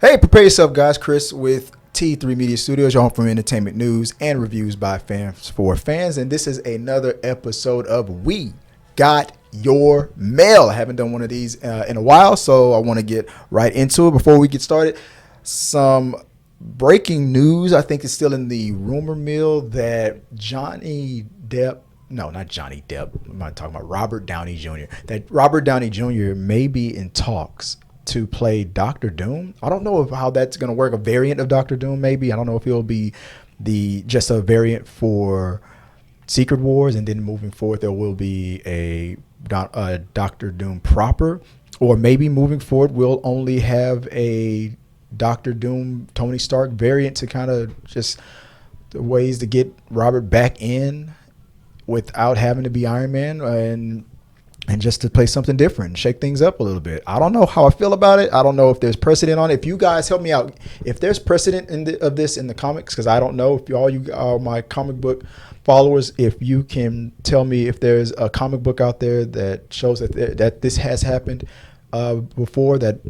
Hey, prepare yourself, guys. Chris with T3 Media Studios, your home for entertainment news and reviews by fans for fans. And this is another episode of We Got Your Mail. I haven't done one of these in a while, so I want to get right into it. Before we get started, some breaking news. I think it's still in the rumor mill that Johnny Depp. No, not Johnny Depp. I'm not talking about Robert Downey Jr. That Robert Downey Jr. may be in talks to play Doctor Doom. I don't know how that's going to work. A variant of Doctor Doom, maybe. I don't know if he'll be just a variant for Secret Wars, and then moving forward there will be a Doctor Doom proper, or maybe moving forward we'll only have a Doctor Doom Tony Stark variant to kind of just the ways to get Robert back in without having to be Iron Man, and just to play something different, shake things up a little bit. I don't know how I feel about it. I don't know if there's precedent on it. If you guys help me out, if there's precedent of this in the comics, because I don't know if you are my comic book followers, if you can tell me if there's a comic book out there that shows that this has happened before, that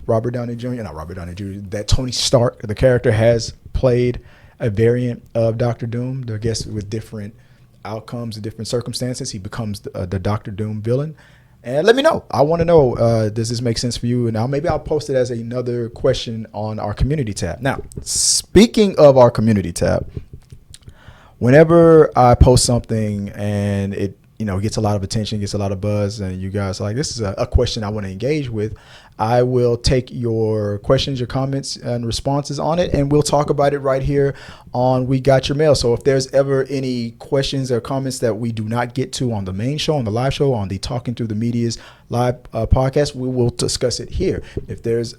that Tony Stark, the character, has played a variant of Doctor Doom, I guess with different outcomes and different circumstances. He becomes the Doctor Doom villain. And let me know. I want to know, does this make sense for you? And maybe I'll post it as another question on our community tab. Now, speaking of our community tab, whenever I post something and it gets a lot of attention, gets a lot of buzz, and you guys are like, this is a question I want to engage with, I will take your questions, your comments, and responses on it, and we'll talk about it right here on We Got Your Mail. So if there's ever any questions or comments that we do not get to on the main show, on the live show, on the Talking Through the Media's live podcast, we will discuss it here. If there's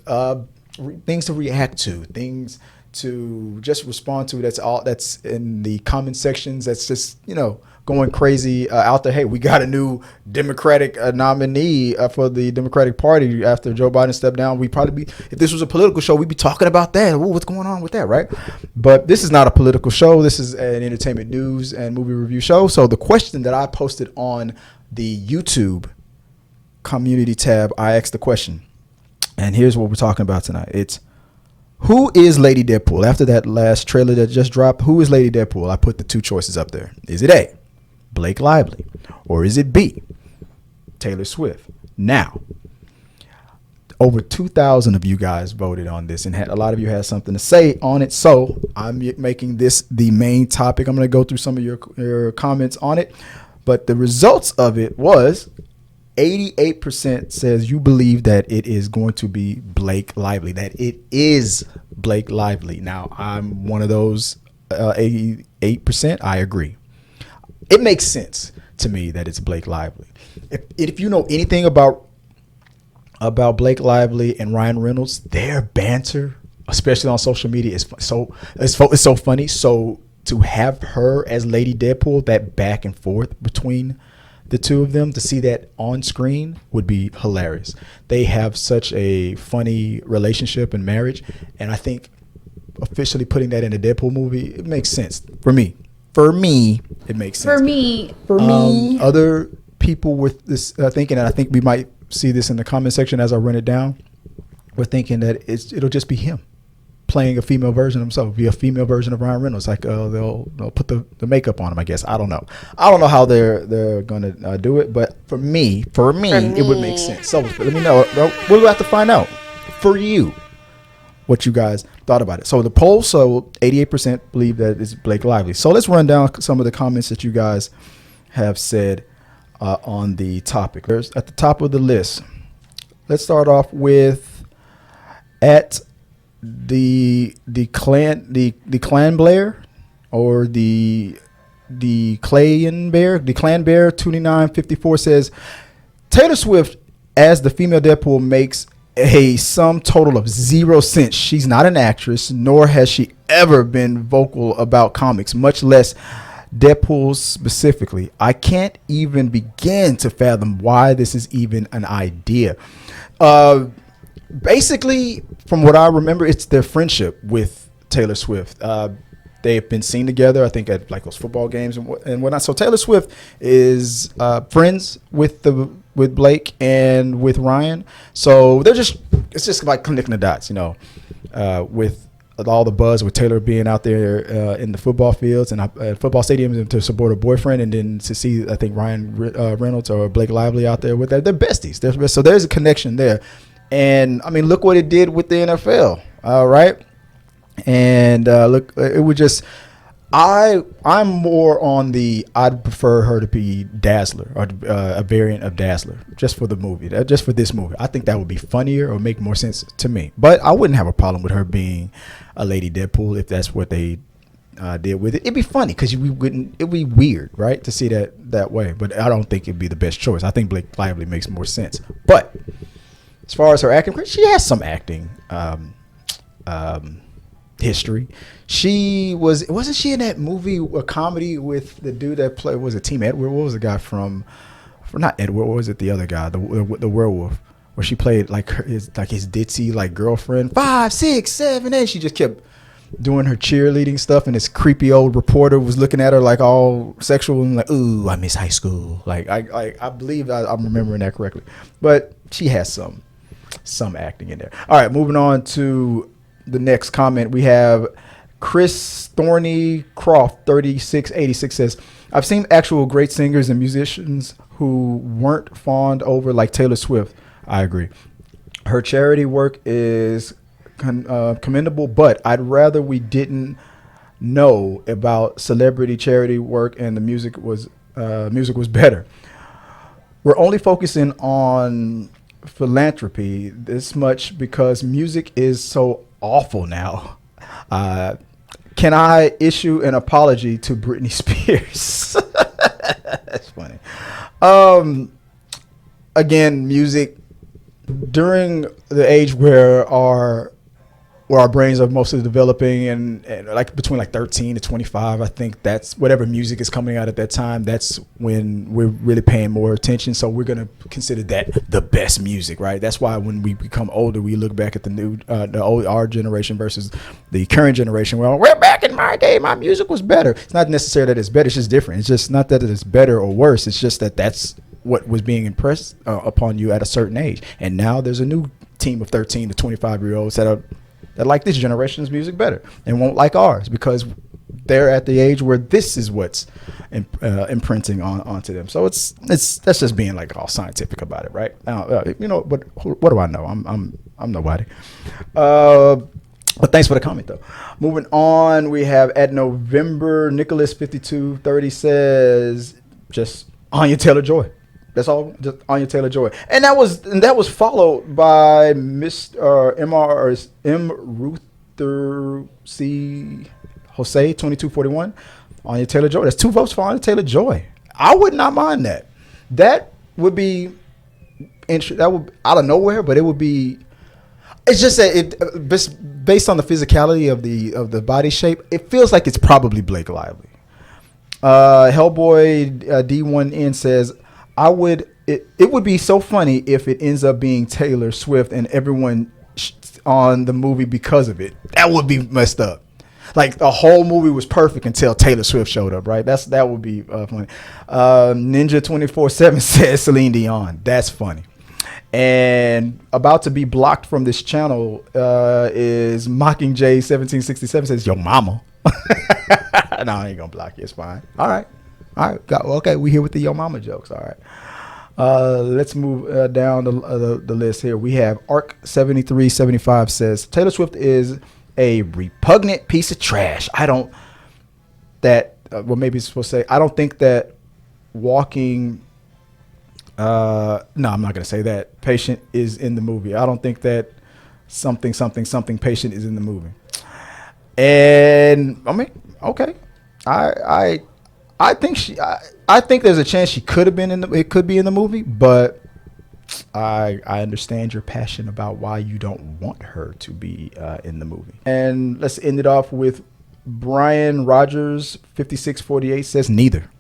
things to react to, things to just respond to, that's in the comment sections, that's just going crazy out there. Hey, we got a new Democratic nominee for the Democratic Party after Joe Biden stepped down. If this was a political show, we'd be talking about that. Ooh, what's going on with that, right? But this is not a political show. This is an entertainment news and movie review show. So the question that I posted on the YouTube community tab, I asked the question, and here's what we're talking about tonight. It's, who is Lady Deadpool? After that last trailer that just dropped, who is Lady Deadpool? I put the two choices up there. Is it A, Blake Lively, or is it B, Taylor Swift? Now, over 2,000 of you guys voted on this, and a lot of you had something to say on it. So I'm making this the main topic. I'm going to go through some of your comments on it. But the results of it was 88% says you believe that it is going to be Blake Lively, that it is Blake Lively. Now, I'm one of those 88%. I agree. It makes sense to me that it's Blake Lively. If you know anything about Blake Lively and Ryan Reynolds, their banter, especially on social media, is so funny. So to have her as Lady Deadpool, that back and forth between the two of them, to see that on screen would be hilarious. They have such a funny relationship and marriage, and I think officially putting that in a Deadpool movie, it makes sense for me. For me, it makes sense. For me. Other people with this thinking, and I think we might see this in the comment section as I run it down, we're thinking that it'll just be him playing a female version of himself, be a female version of Ryan Reynolds. Like they'll put the makeup on him, I guess. I don't know how they're gonna do it, but for me, it would make sense. So let me know. We'll have to find out for you what you guys thought about it. So the poll, 88% believe that it's Blake Lively. So let's run down some of the comments that you guys have said on the topic. There's at the top of the list. Let's start off with at the Clan Blair, or the Clan Bear 2954 says Taylor Swift as the female Deadpool makes a sum total of 0 cents. She's not an actress, nor has she ever been vocal about comics, much less Deadpool specifically. I can't even begin to fathom why this is even an idea. Basically, from what I remember, it's their friendship with Taylor Swift. They've been seen together, I think, at like those football games and whatnot. So Taylor Swift is friends with Blake and with Ryan. So it's just like connecting the dots, with all the buzz with Taylor being out there in the football fields and football stadiums and to support her boyfriend, and then to see, I think, Ryan Reynolds or Blake Lively out there with they're besties. So there's a connection there. And, I mean, look what it did with the NFL, right? And look, it would just – I'm more on I'd prefer her to be Dazzler or a variant of Dazzler just for the movie, just for this movie. I think that would be funnier or make more sense to me. But I wouldn't have a problem with her being a Lady Deadpool if that's what they did with it. It'd be funny because it'd be weird, right, to see that way. But I don't think it'd be the best choice. I think Blake Lively makes more sense. But as far as her acting, she has some acting history. She wasn't she in that movie, a comedy with the dude that played, was it Team Edward? What was the guy from not Edward, what was it, the other guy, the werewolf, where she played his ditzy girlfriend, 5, 6, 7, 8. She just kept doing her cheerleading stuff, and this creepy old reporter was looking at her all sexual and ooh, I miss high school. I believe I'm remembering that correctly. But she has some acting in there. All right, moving on to the next comment. We have Chris Thorny Croft 3686 says, I've seen actual great singers and musicians who weren't fawned over like Taylor Swift. I agree. Her charity work is commendable, but I'd rather we didn't know about celebrity charity work and the music was better. We're only focusing on philanthropy this much because music is so awful now. Can I issue an apology to Britney Spears? That's funny. Again, music during the age where our brains are mostly developing and between 13 to 25, I think that's whatever music is coming out at that time. That's when we're really paying more attention. So we're going to consider that the best music, right? That's why when we become older, we look back at our generation versus the current generation. Well, we're back in my day. My music was better. It's not necessarily that it's better. It's just different. It's just not that it's better or worse. It's just that that's what was being impressed upon you at a certain age. And now there's a new team of 13 to 25-year-olds that like this generation's music better and won't like ours because they're at the age where this is what's imprinting onto them. So that's just being all scientific about it, right? But what do I know? I'm nobody. But thanks for the comment though. Moving on, we have at November Nicholas 5230 says just Anya Taylor-Joy. That's all, just Anya Taylor-Joy, and that was followed by Mr. M. Ruther C. Jose 2241. Anya Taylor-Joy. That's 2 votes for Anya Taylor-Joy. I would not mind that. That would be interesting. That would out of nowhere, but it would be. It's just that based on the physicality of the body shape, it feels like it's probably Blake Lively. Hellboy D1N says, it would be so funny if it ends up being Taylor Swift and everyone on the movie because of it. That would be messed up. The whole movie was perfect until Taylor Swift showed up, right? That would be funny. Ninja 24/7 says Celine Dion. That's funny. And about to be blocked from this channel is Mockingjay 1767 says Yo Mama. No, I ain't gonna block you. It's fine. All right. Okay, we here with the Yo Mama jokes. All right. Let's move down the list here. We have Arc 7375 says Taylor Swift is a repugnant piece of trash. I don't think that walking. No, I'm not gonna say that. Patient is in the movie. I don't think that something patient is in the movie. And I mean, okay, I think there's a chance she could have been it could be in the movie, but I understand your passion about why you don't want her to be in the movie. And let's end it off with Brian Rogers 5648 says neither.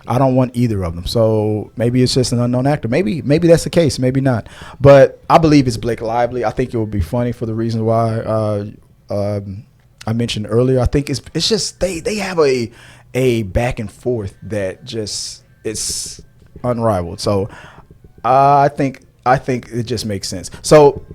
I don't want either of them. So maybe it's just an unknown actor. Maybe that's the case. Maybe not. But I believe it's Blake Lively. I think it would be funny for the reason why I mentioned earlier. I think it's just they have a back and forth that just it's unrivaled. So I think it just makes sense. So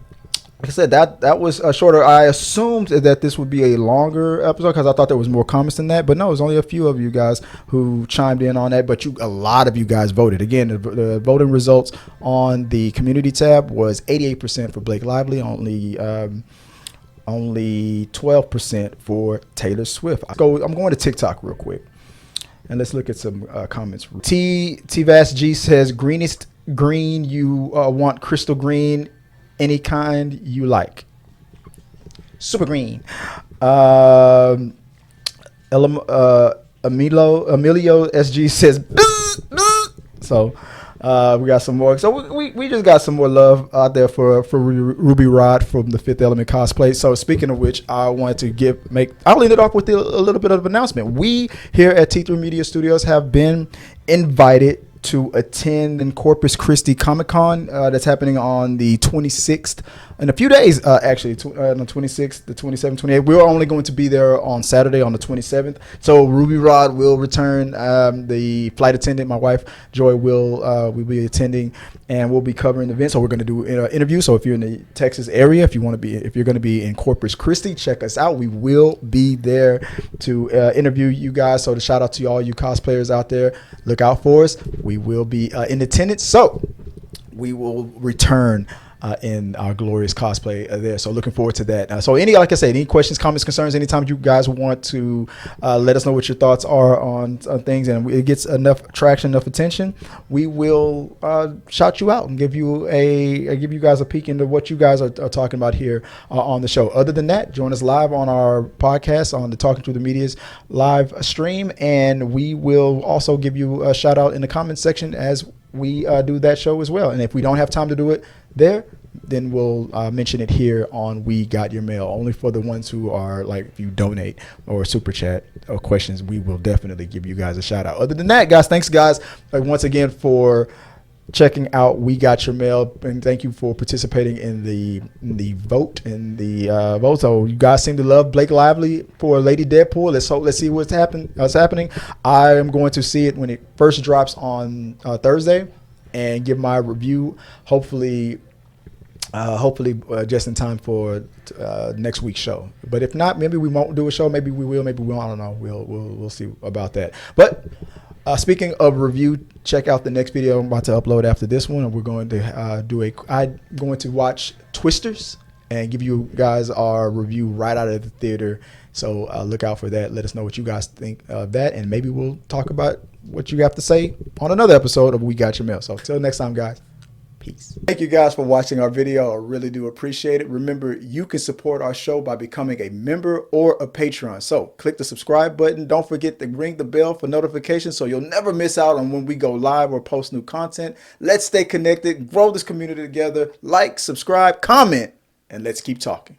like I said, that was shorter. I assumed that this would be a longer episode because I thought there was more comments than that. But no, it was only a few of you guys who chimed in on that. But a lot of you guys voted. Again, the voting results on the community tab was 88% for Blake Lively, only 12% for Taylor Swift. I'm going to TikTok real quick, and let's look at some comments. T-Vast G says, greenest green, you want crystal green, any kind you like. Super green. Emilio SG says, so we got some more. So we just got some more love out there for Ruby Rod from the Fifth Element cosplay. So speaking of which, I wanted to I'll end it off with a little bit of an announcement. We here at T3 Media Studios have been invited to attend in Corpus Christi Comic Con that's happening on the 26th in a few days, actually, on the 26th, the 27th, 28th. We're only going to be there on Saturday on the 27th. So Ruby Rod will return. The flight attendant, my wife Joy, will be attending, and we'll be covering the event. So we're going to do an interview. So if you're in the Texas area, if you're going to be in Corpus Christi, check us out. We will be there to interview you guys. So to shout out to all you cosplayers out there, look out for us. We will be in attendance. So we will return in our glorious cosplay there. So looking forward to that. So like I said, any questions, comments, concerns, anytime you guys want to let us know what your thoughts are on things, and it gets enough traction, enough attention, we will shout you out and give you guys a peek into what you guys are talking about here on the show. Other than that, join us live on our podcast on the Talking Through the Media's live stream, and we will also give you a shout out in the comments section as we do that show as well. And if we don't have time to do it there, then we'll mention it here on We Got Your Mail. Only for the ones who are like, if you donate or super chat or questions, we will definitely give you guys a shout out. Other than that, guys, thanks guys once again for checking out We Got Your Mail, and thank you for participating in the vote vote. So you guys seem to love Blake Lively for Lady Deadpool. Let's see what's happening. I am going to see it when it first drops on Thursday and give my review, hopefully just in time for next week's show. But if not, maybe we won't do a show. Maybe we will. Maybe we won't. I don't know. We'll see about that. But speaking of review, check out the next video I'm about to upload after this one. And we're going to I'm going to watch Twisters and give you guys our review right out of the theater. So look out for that. Let us know what you guys think of that, and maybe we'll talk about what you have to say on another episode of We Got Your Mail. So until next time, guys. Peace. Thank you guys for watching our video. I really do appreciate it. Remember, you can support our show by becoming a member or a patron. So click the subscribe button. Don't forget to ring the bell for notifications so you'll never miss out on when we go live or post new content. Let's stay connected, grow this community together. Like, subscribe, comment, and let's keep talking.